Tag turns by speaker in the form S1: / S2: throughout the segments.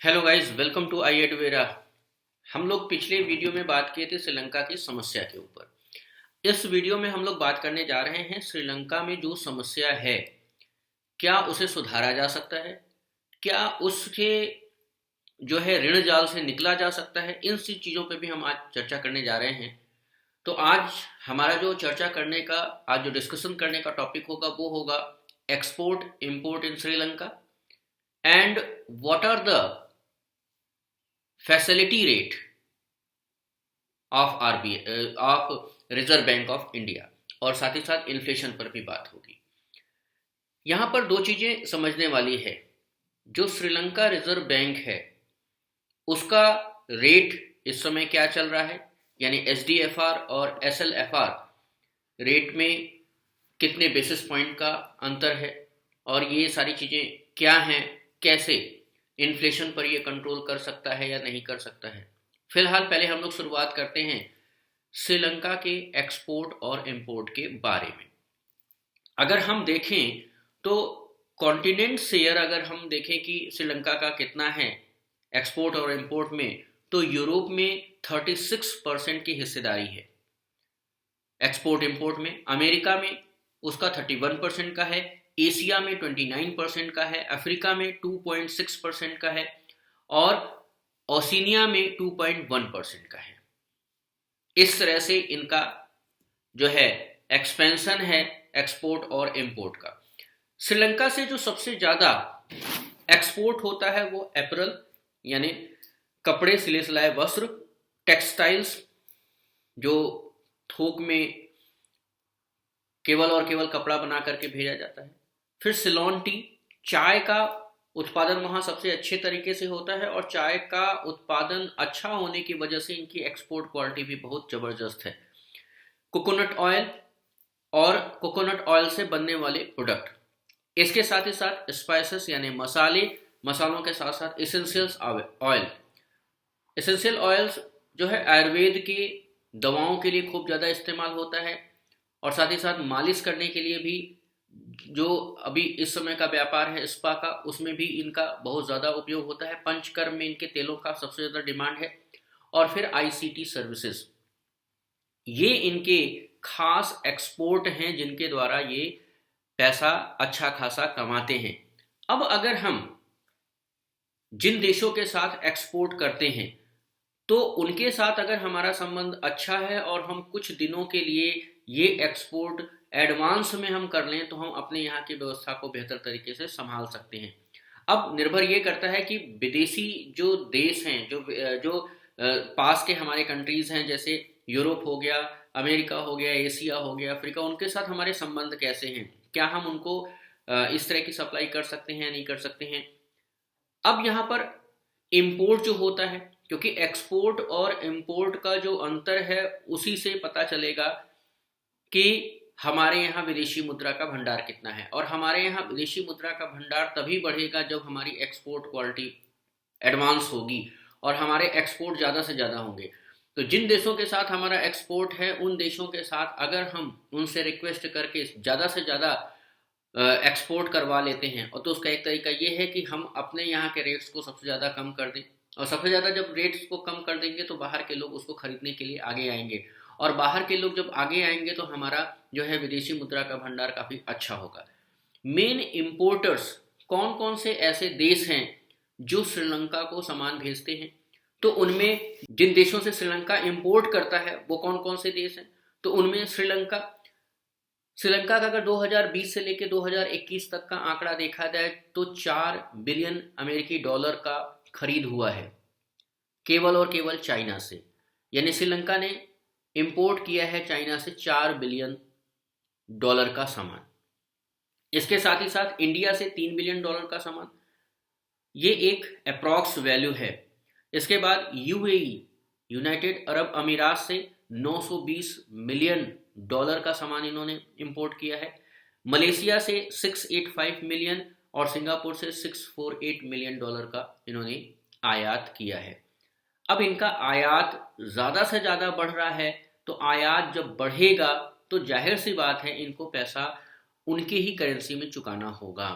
S1: Hello guys, welcome to आई एडवेरा। हम लोग पिछले वीडियो में बात किए थे श्रीलंका की समस्या के ऊपर। इस वीडियो में हम लोग बात करने जा रहे हैं श्रीलंका में जो समस्या है, क्या उसे सुधारा जा सकता है, क्या उसके जो है ऋण जाल से निकला जा सकता है। इन सी चीज़ों पे भी हम आज चर्चा करने जा रहे हैं। तो आज हमारा जो चर्चा करने का, आज जो डिस्कशन करने का टॉपिक होगा वो होगा export import in Sri Lanka and what are the facility rate of RBI of Reserve Bank of India, और साथ ही साथ इन्फ्लेशन पर भी बात होगी। यहां पर दो चीजें समझने वाली है। जो श्रीलंका रिजर्व बैंक है उसका रेट इस समय क्या चल रहा है, यानी एसडीएफआर और एसएलएफआर रेट में कितने बेसिस पॉइंट का अंतर है, और ये सारी चीजें क्या हैं, कैसे इन्फ्लेशन पर ये कंट्रोल कर सकता है या नहीं कर सकता है। फिलहाल पहले हम लोग शुरुआत करते हैं श्रीलंका के एक्सपोर्ट और इंपोर्ट के बारे में। अगर हम देखें तो कॉन्टिनेंट शेयर अगर हम देखें कि श्रीलंका का कितना है एक्सपोर्ट और इंपोर्ट में, तो यूरोप में 36% की हिस्सेदारी है एक्सपोर्ट इंपोर्ट में, अमेरिका में उसका 31% का है, एशिया में 29% का है, अफ्रीका में 2.6% का है, और ओशिनिया में 2.1% का है। इस तरह से इनका जो है एक्सपेंशन है एक्सपोर्ट और इंपोर्ट का। श्रीलंका से जो सबसे ज्यादा एक्सपोर्ट होता है वो एपरल, यानी कपड़े, सिले सिलाए वस्त्र, टेक्सटाइल्स जो थोक में केवल और केवल कपड़ा बना करके भेजा जाता है। फिर सिलोन टी, चाय का उत्पादन वहां सबसे अच्छे तरीके से होता है, और चाय का उत्पादन अच्छा होने की वजह से इनकी एक्सपोर्ट क्वालिटी भी बहुत जबरदस्त है। कोकोनट ऑयल और कोकोनट ऑयल से बनने वाले प्रोडक्ट, इसके साथ ही साथ स्पाइसेस यानी मसाले, मसालों के साथ साथ एसेंशियल्स ऑयल। एसेंशियल ऑयल्स जो है आयुर्वेद की दवाओं के लिए खूब ज़्यादा इस्तेमाल होता है, और साथ ही साथ मालिश करने के लिए भी, जो अभी इस समय का व्यापार है स्पा का, उसमें भी इनका बहुत ज़्यादा उपयोग होता है। पंचकर्म में इनके तेलों का सबसे ज़्यादा डिमांड है। और फिर आईसीटी सर्विसेज, ये इनके खास एक्सपोर्ट हैं जिनके द्वारा ये पैसा अच्छा खासा कमाते हैं। अब अगर हम जिन देशों के साथ एक्सपोर्ट करते हैं तो उनके साथ अगर हमारा संबंध अच्छा है और हम कुछ दिनों के लिए ये एक्सपोर्ट एडवांस में हम कर लें, तो हम अपने यहाँ की व्यवस्था को बेहतर तरीके से संभाल सकते हैं। अब निर्भर ये करता है कि विदेशी जो देश हैं, जो जो पास के हमारे कंट्रीज हैं, जैसे यूरोप हो गया, अमेरिका हो गया, एशिया हो गया, अफ्रीका, उनके साथ हमारे संबंध कैसे हैं, क्या हम उनको इस तरह की सप्लाई कर सकते हैं या नहीं कर सकते हैं। अब यहाँ पर इंपोर्ट जो होता है, क्योंकि एक्सपोर्ट और इंपोर्ट का जो अंतर है उसी से पता चलेगा कि हमारे यहाँ विदेशी मुद्रा का भंडार कितना है। और हमारे यहाँ विदेशी मुद्रा का भंडार तभी बढ़ेगा जब हमारी एक्सपोर्ट क्वालिटी एडवांस होगी और हमारे एक्सपोर्ट ज़्यादा से ज़्यादा होंगे। तो जिन देशों के साथ हमारा एक्सपोर्ट है, उन देशों के साथ अगर हम उनसे रिक्वेस्ट करके ज़्यादा से ज़्यादा एक्सपोर्ट करवा लेते हैं, और तो उसका एक तरीका ये है कि हम अपने यहाँ के रेट्स को सबसे ज़्यादा कम कर दें, और सबसे ज़्यादा जब रेट्स को कम कर देंगे तो बाहर के लोग उसको खरीदने के लिए आगे आएंगे, और बाहर के लोग जब आगे आएंगे तो हमारा जो है विदेशी मुद्रा का भंडार काफ़ी अच्छा होगा। मेन इम्पोर्टर्स कौन कौन से ऐसे देश हैं जो श्रीलंका को सामान भेजते हैं, तो उनमें जिन देशों से श्रीलंका इंपोर्ट करता है वो कौन कौन से देश हैं, तो उनमें श्रीलंका का अगर 2020 से लेकर 2021 तक का आंकड़ा देखा जाए तो 4 बिलियन अमेरिकी डॉलर का खरीद हुआ है केवल और केवल चाइना से। यानी श्रीलंका ने इंपोर्ट किया है चाइना से 4 बिलियन डॉलर का सामान। इसके साथ ही साथ इंडिया से 3 बिलियन डॉलर का सामान, ये एक अप्रॉक्स वैल्यू है। इसके बाद यूएई, यूनाइटेड अरब अमीरात से 920 मिलियन डॉलर का सामान इन्होंने इंपोर्ट किया है। मलेशिया से 685 मिलियन और सिंगापुर से 648 मिलियन डॉलर का इन्होंने आयात किया है। अब इनका आयात ज़्यादा से ज़्यादा बढ़ रहा है, तो आयात जब बढ़ेगा तो जाहिर सी बात है इनको पैसा उनके ही करेंसी में चुकाना होगा।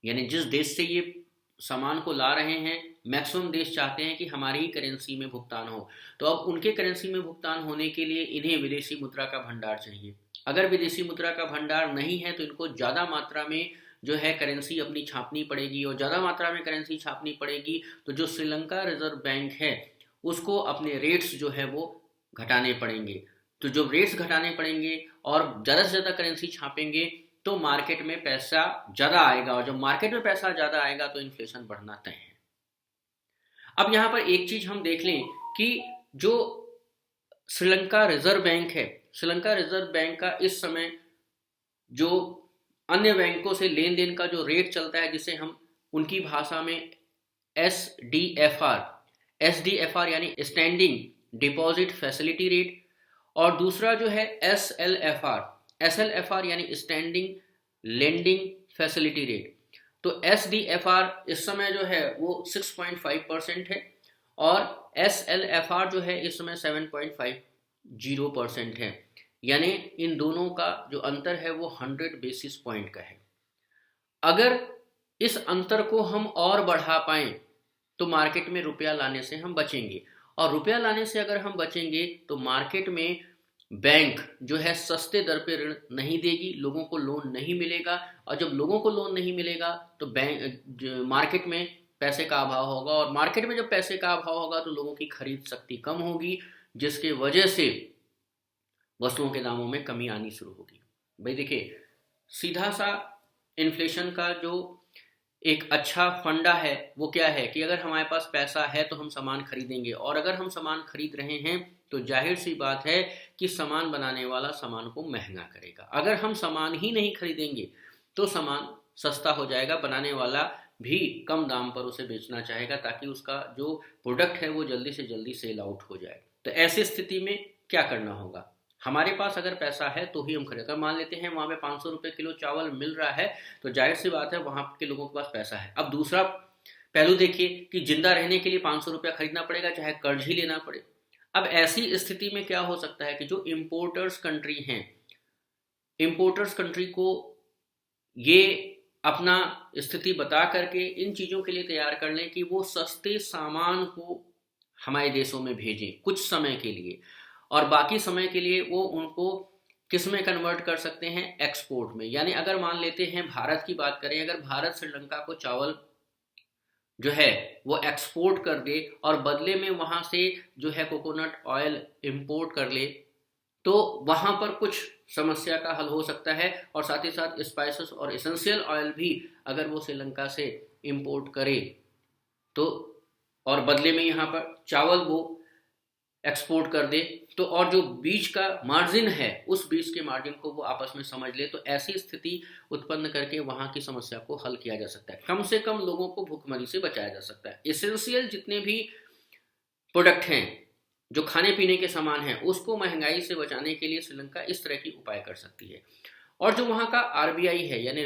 S1: यानी जिस देश से ये सामान को ला रहे हैं, मैक्सिमम देश चाहते हैं कि हमारी ही करेंसी में भुगतान हो। तो अब उनके करेंसी में भुगतान होने के लिए इन्हें विदेशी मुद्रा का भंडार चाहिए। अगर विदेशी मुद्रा का भंडार नहीं है तो इनको ज़्यादा मात्रा में जो है करेंसी अपनी छापनी पड़ेगी, और ज़्यादा मात्रा में करेंसी छापनी पड़ेगी तो जो श्रीलंका रिजर्व बैंक है उसको अपने रेट्स जो है वो घटाने पड़ेंगे। तो जो रेट्स घटाने पड़ेंगे और ज़्यादा से ज़्यादा करेंसी छापेंगे तो मार्केट में पैसा ज़्यादा आएगा, और जब मार्केट में पैसा ज़्यादा आएगा तो इन्फ्लेशन बढ़ना तय है। अब यहाँ पर एक चीज़ हम देख लें कि जो श्रीलंका रिजर्व बैंक है, श्रीलंका रिजर्व बैंक का इस समय जो अन्य बैंकों से लेन देन का जो रेट चलता है, जिसे हम उनकी भाषा में एसडीएफआर यानी स्टैंडिंग डिपॉजिट फैसिलिटी रेट, और दूसरा जो है एसएलएफआर यानी स्टैंडिंग लेंडिंग फैसिलिटी रेट। तो एसडीएफआर इस समय जो है वो 6.5% है और एसएलएफआर जो है इस समय 7.50% है, यानी इन दोनों का जो अंतर है वो 100 बेसिस पॉइंट का है। अगर इस अंतर को हम और बढ़ा पाएं तो मार्केट में रुपया लाने से हम बचेंगे, और रुपया लाने से अगर हम बचेंगे तो मार्केट में बैंक जो है सस्ते दर पे ऋण नहीं देगी, लोगों को लोन नहीं मिलेगा, और जब लोगों को लोन नहीं मिलेगा तो बैंक मार्केट में पैसे का अभाव होगा, और मार्केट में जब पैसे का अभाव होगा तो लोगों की खरीद शक्ति कम होगी, जिसके वजह से वस्तुओं के दामों में कमी आनी शुरू होगी। भाई देखिए, सीधा सा इन्फ्लेशन का जो एक अच्छा फंडा है वो क्या है कि अगर हमारे पास पैसा है तो हम सामान खरीदेंगे, और अगर हम सामान खरीद रहे हैं तो जाहिर सी बात है कि सामान बनाने वाला सामान को महंगा करेगा। अगर हम सामान ही नहीं खरीदेंगे तो सामान सस्ता हो जाएगा, बनाने वाला भी कम दाम पर उसे बेचना चाहेगा ताकि उसका जो प्रोडक्ट है वो जल्दी से जल्दी सेल आउट हो जाए। तो ऐसी स्थिति में क्या करना होगा, हमारे पास अगर पैसा है तो ही हम खरीदें। अगर मान लेते हैं वहाँ पे 500 रुपये किलो चावल मिल रहा है तो जाहिर सी बात है वहाँ के लोगों के पास पैसा है। अब दूसरा पहलू देखिए कि जिंदा रहने के लिए 500 रुपया खरीदना पड़ेगा, चाहे कर्ज ही लेना पड़े। अब ऐसी स्थिति में क्या हो सकता है कि जो इम्पोर्टर्स कंट्री हैं, इम्पोर्टर्स कंट्री को ये अपना स्थिति बता करके इन चीज़ों के लिए तैयार कर लें कि वो सस्ते सामान को हमारे देशों में भेजें कुछ समय के लिए, और बाकी समय के लिए वो उनको किस में कन्वर्ट कर सकते हैं, एक्सपोर्ट में। यानी अगर मान लेते हैं भारत की बात करें, अगर भारत श्रीलंका को चावल जो है वो एक्सपोर्ट कर दे और बदले में वहां से जो है कोकोनट ऑयल इंपोर्ट कर ले तो वहां पर कुछ समस्या का हल हो सकता है, और साथ ही साथ स्पाइसेस और एसेंशियल ऑयल भी अगर वो श्रीलंका से इंपोर्ट करे तो, और बदले में यहाँ पर चावल वो एक्सपोर्ट कर दे तो, और जो बीच का मार्जिन है उस बीच के मार्जिन को वो आपस में समझ ले, तो ऐसी स्थिति उत्पन्न करके वहां की समस्या को हल किया जा सकता है। कम से कम लोगों को भूखमरी से बचाया जा सकता है। एसेंशियल जितने भी प्रोडक्ट हैं, जो खाने पीने के सामान हैं, उसको महंगाई से बचाने के लिए श्रीलंका इस तरह की उपाय कर सकती है। और जो वहाँ का आरबीआई है यानी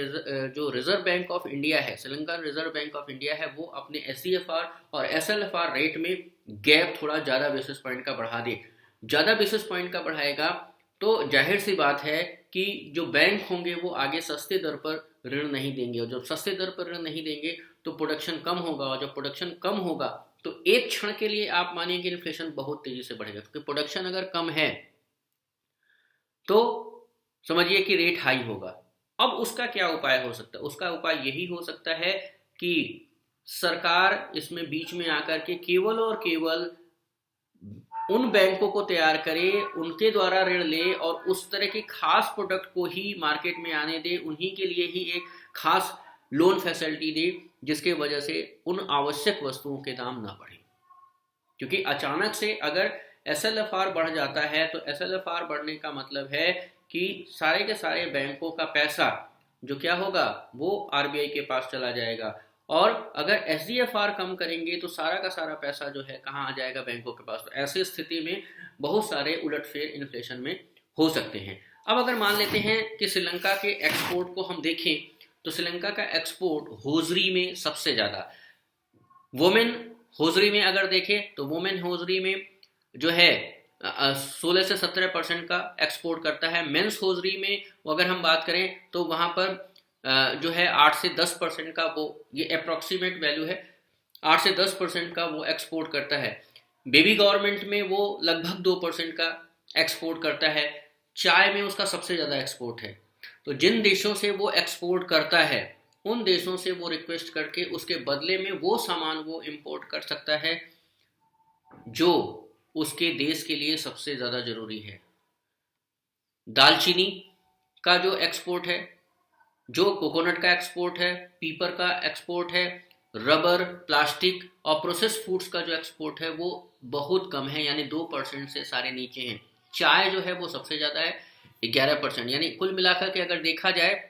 S1: जो रिजर्व बैंक ऑफ इंडिया है, Sri Lanka reserve Bank of India है, वो अपने एसडीएफआर और एसएलएफआर रेट में गैप थोड़ा ज़्यादा बेसिस पॉइंट का बढ़ा दे। ज़्यादा बेसिस पॉइंट का बढ़ाएगा तो जाहिर सी बात है कि जो बैंक होंगे वो आगे सस्ते दर पर ऋण नहीं देंगे, और जब सस्ते दर पर ऋण नहीं देंगे तो प्रोडक्शन कम होगा, और जब प्रोडक्शन कम होगा तो एक क्षण के लिए आप मानिए कि इन्फ्लेशन बहुत तेजी से बढ़ेगा, क्योंकि प्रोडक्शन अगर कम है तो समझिए कि रेट हाई होगा। अब उसका क्या उपाय हो सकता है, उसका उपाय यही हो सकता है कि सरकार इसमें बीच में आकर के केवल और केवल उन बैंकों को तैयार करे, उनके द्वारा ऋण ले और उस तरह के खास प्रोडक्ट को ही मार्केट में आने दे, उन्हीं के लिए ही एक खास लोन फैसिलिटी दे, जिसके वजह से उन आवश्यक वस्तुओं के दाम ना बढ़े। क्योंकि अचानक से अगर एसएलएफआर बढ़ जाता है तो एसएलएफआर बढ़ने का मतलब है कि सारे के सारे बैंकों का पैसा जो क्या होगा वो आरबीआई के पास चला जाएगा, और अगर एसडीएफआर कम करेंगे तो सारा का सारा पैसा जो है कहाँ आ जाएगा, बैंकों के पास। तो ऐसी स्थिति में बहुत सारे उलटफेर इन्फ्लेशन में हो सकते हैं। अब अगर मान लेते हैं कि श्रीलंका के एक्सपोर्ट को हम देखें तो श्रीलंका का एक्सपोर्ट होजरी में सबसे ज़्यादा, वोमेन होजरी में अगर देखें तो वोमेन होजरी में जो है 16 से 17% का एक्सपोर्ट करता है। मेंस होजरी में अगर हम बात करें तो वहाँ पर जो है 8 से 10% का, वो ये अप्रॉक्सीमेट वैल्यू है, 8 से 10% का वो एक्सपोर्ट करता है। बेबी गवर्नमेंट में वो लगभग 2% का एक्सपोर्ट करता है। चाय में उसका सबसे ज़्यादा एक्सपोर्ट है। तो जिन देशों से वो एक्सपोर्ट करता है उन देशों से वो रिक्वेस्ट करके उसके बदले में वो सामान वो इंपोर्ट कर सकता है जो उसके देश के लिए सबसे ज़्यादा ज़रूरी है। दालचीनी का जो एक्सपोर्ट है, जो कोकोनट का एक्सपोर्ट है, पीपर का एक्सपोर्ट है, रबर, प्लास्टिक और प्रोसेस फूड्स का जो एक्सपोर्ट है वो बहुत कम है, यानी 2% से सारे नीचे हैं। चाय जो है वो सबसे ज़्यादा है, 11%। यानी कुल मिलाकर के अगर देखा जाए,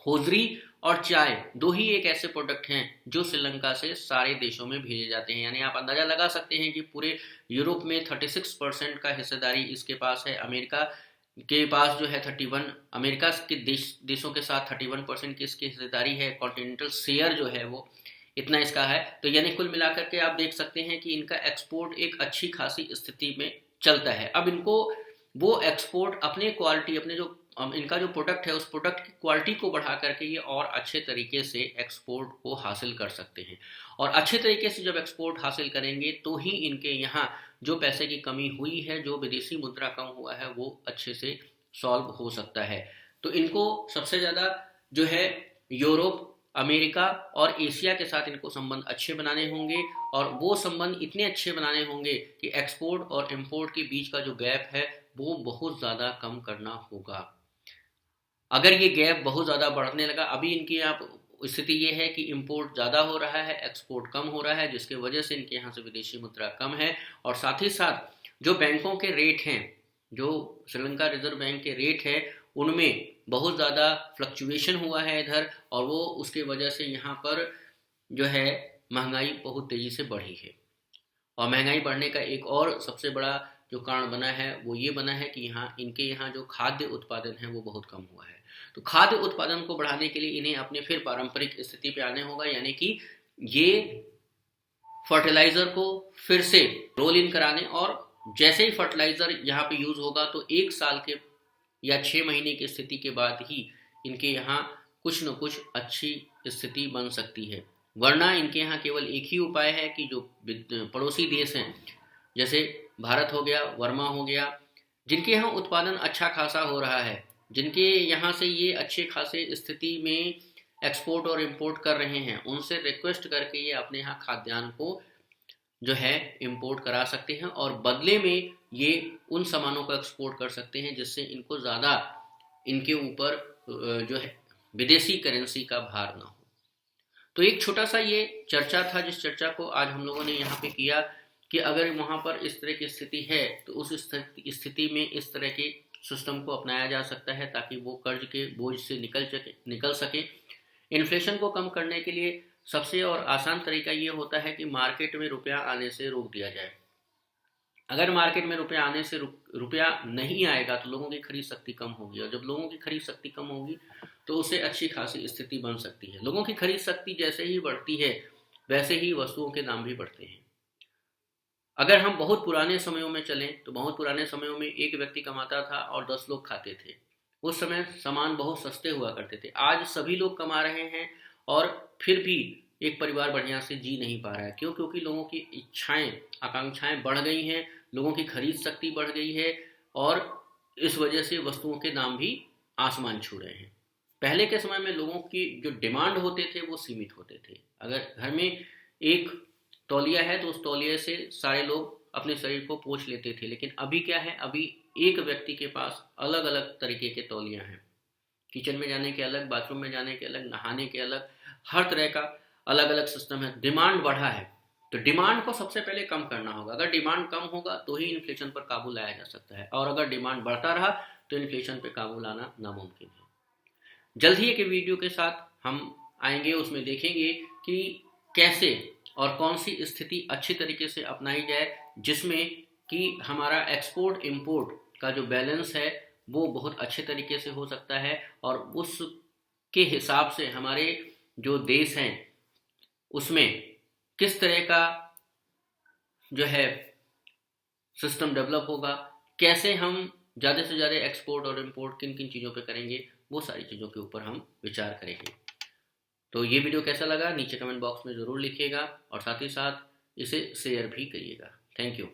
S1: होजरी और चाय दो ही एक ऐसे प्रोडक्ट हैं जो श्रीलंका से सारे देशों में भेजे जाते हैं। यानी आप अंदाजा लगा सकते हैं कि पूरे यूरोप में 36% का हिस्सेदारी इसके पास है। अमेरिका के पास जो है 31, अमेरिका के देशों के साथ 31% की इसकी हिस्सेदारी है। कॉन्टिनेंटल शेयर जो है वो इतना इसका है। तो यानी कुल मिलाकर के आप देख सकते हैं कि इनका एक्सपोर्ट एक अच्छी खासी स्थिति में चलता है। अब इनको वो एक्सपोर्ट अपने क्वालिटी, अपने जो इनका जो प्रोडक्ट है उस प्रोडक्ट की क्वालिटी को बढ़ा करके ये और अच्छे तरीके से एक्सपोर्ट को हासिल कर सकते हैं। और अच्छे तरीके से जब एक्सपोर्ट हासिल करेंगे तो ही इनके यहाँ जो पैसे की कमी हुई है, जो विदेशी मुद्रा कम हुआ है, वो अच्छे से सॉल्व हो सकता है। तो इनको सबसे ज़्यादा जो है यूरोप, अमेरिका और एशिया के साथ इनको संबंध अच्छे बनाने होंगे, और वो संबंध इतने अच्छे बनाने होंगे कि एक्सपोर्ट और इंपोर्ट के बीच का जो गैप है वो बहुत ज़्यादा कम करना होगा। अगर ये गैप बहुत ज़्यादा बढ़ने लगा, अभी इनकी यहाँ स्थिति ये है कि इंपोर्ट ज़्यादा हो रहा है, एक्सपोर्ट कम हो रहा है, जिसकी वजह से इनके यहाँ से विदेशी मुद्रा कम है। और साथ ही साथ जो बैंकों के रेट हैं, जो श्रीलंका रिजर्व बैंक के रेट है, उनमें बहुत ज़्यादा फ्लक्चुएशन हुआ है इधर, और वो उसके वजह से यहाँ पर जो है महंगाई बहुत तेज़ी से बढ़ी है। और महंगाई बढ़ने का एक और सबसे बड़ा जो कारण बना है वो ये बना है कि यहाँ इनके यहाँ जो खाद्य उत्पादन है वो बहुत कम हुआ है। तो खाद्य उत्पादन को बढ़ाने के लिए इन्हें अपने फिर पारंपरिक स्थिति पे आने होगा, यानी कि ये फर्टिलाइजर को फिर से रोल इन कराने, और जैसे ही फर्टिलाइजर यहाँ पे यूज होगा तो 1 साल के या 6 महीने की स्थिति के बाद ही इनके यहाँ कुछ न कुछ अच्छी स्थिति बन सकती है। वरना इनके यहाँ केवल एक ही उपाय है कि जो पड़ोसी देश हैं, जैसे भारत हो गया, वर्मा हो गया, जिनके यहाँ उत्पादन अच्छा खासा हो रहा है, जिनके यहाँ से ये अच्छे खासे स्थिति में एक्सपोर्ट और इंपोर्ट कर रहे हैं, उनसे रिक्वेस्ट करके ये अपने यहाँ खाद्यान्न को जो है इंपोर्ट करा सकते हैं, और बदले में ये उन सामानों को एक्सपोर्ट कर सकते हैं जिससे इनको ज़्यादा इनके ऊपर जो है विदेशी करेंसी का भार ना हो। तो एक छोटा सा ये चर्चा था, जिस चर्चा को आज हम लोगों ने यहाँ पे किया कि अगर वहाँ पर इस तरह की स्थिति है तो उस स्थिति में इस तरह के सिस्टम को अपनाया जा सकता है ताकि वो कर्ज के बोझ से निकल सके। इन्फ्लेशन को कम करने के लिए सबसे और आसान तरीका ये होता है कि मार्केट में रुपया आने से रोक दिया जाए। अगर मार्केट में रुपया आने से रुपया नहीं आएगा तो लोगों की खरीद शक्ति कम होगी, और जब लोगों की खरीद शक्ति कम होगी तो उससे अच्छी खासी स्थिति बन सकती है। लोगों की खरीद शक्ति जैसे ही बढ़ती है वैसे ही वस्तुओं के दाम भी बढ़ते हैं। अगर हम बहुत पुराने समयों में चलें तो बहुत पुराने समयों में एक व्यक्ति कमाता था और 10 लोग खाते थे। उस समय सामान बहुत सस्ते हुआ करते थे। आज सभी लोग कमा रहे हैं और फिर भी एक परिवार बढ़िया से जी नहीं पा रहा है। क्यों? क्योंकि लोगों की इच्छाएं, आकांक्षाएं बढ़ गई हैं, लोगों की खरीद शक्ति बढ़ गई है, और इस वजह से वस्तुओं के दाम भी आसमान छू रहे हैं। पहले के समय में लोगों की जो डिमांड होते थे वो सीमित होते थे। अगर घर में एक तौलिया है तो उस तौलिए से सारे लोग अपने शरीर को पोंछ लेते थे। लेकिन अभी क्या है, अभी एक व्यक्ति के पास अलग अलग तरीके के तौलिया हैं। किचन में जाने के अलग, बाथरूम में जाने के अलग, नहाने के अलग, हर तरह का अलग अलग सिस्टम है। डिमांड बढ़ा है, तो डिमांड को सबसे पहले कम करना होगा। अगर डिमांड कम होगा तो ही इन्फ्लेशन पर काबू लाया जा सकता है, और अगर डिमांड बढ़ता रहा तो इन्फ्लेशन पर काबू लाना नामुमकिन है। जल्द ही एक वीडियो के साथ हम आएंगे, उसमें देखेंगे कि कैसे और कौन सी स्थिति अच्छी तरीके से अपनाई जाए जिसमें कि हमारा एक्सपोर्ट इंपोर्ट का जो बैलेंस है वो बहुत अच्छे तरीके से हो सकता है, और उसके हिसाब से हमारे जो देश हैं उसमें किस तरह का जो है सिस्टम डेवलप होगा, कैसे हम ज़्यादा से ज़्यादा एक्सपोर्ट और इंपोर्ट किन किन चीज़ों पे करेंगे, वो सारी चीज़ों के ऊपर हम विचार करेंगे। तो ये वीडियो कैसा लगा नीचे कमेंट बॉक्स में ज़रूर लिखिएगा और साथ ही साथ इसे शेयर भी करिएगा। Thank you.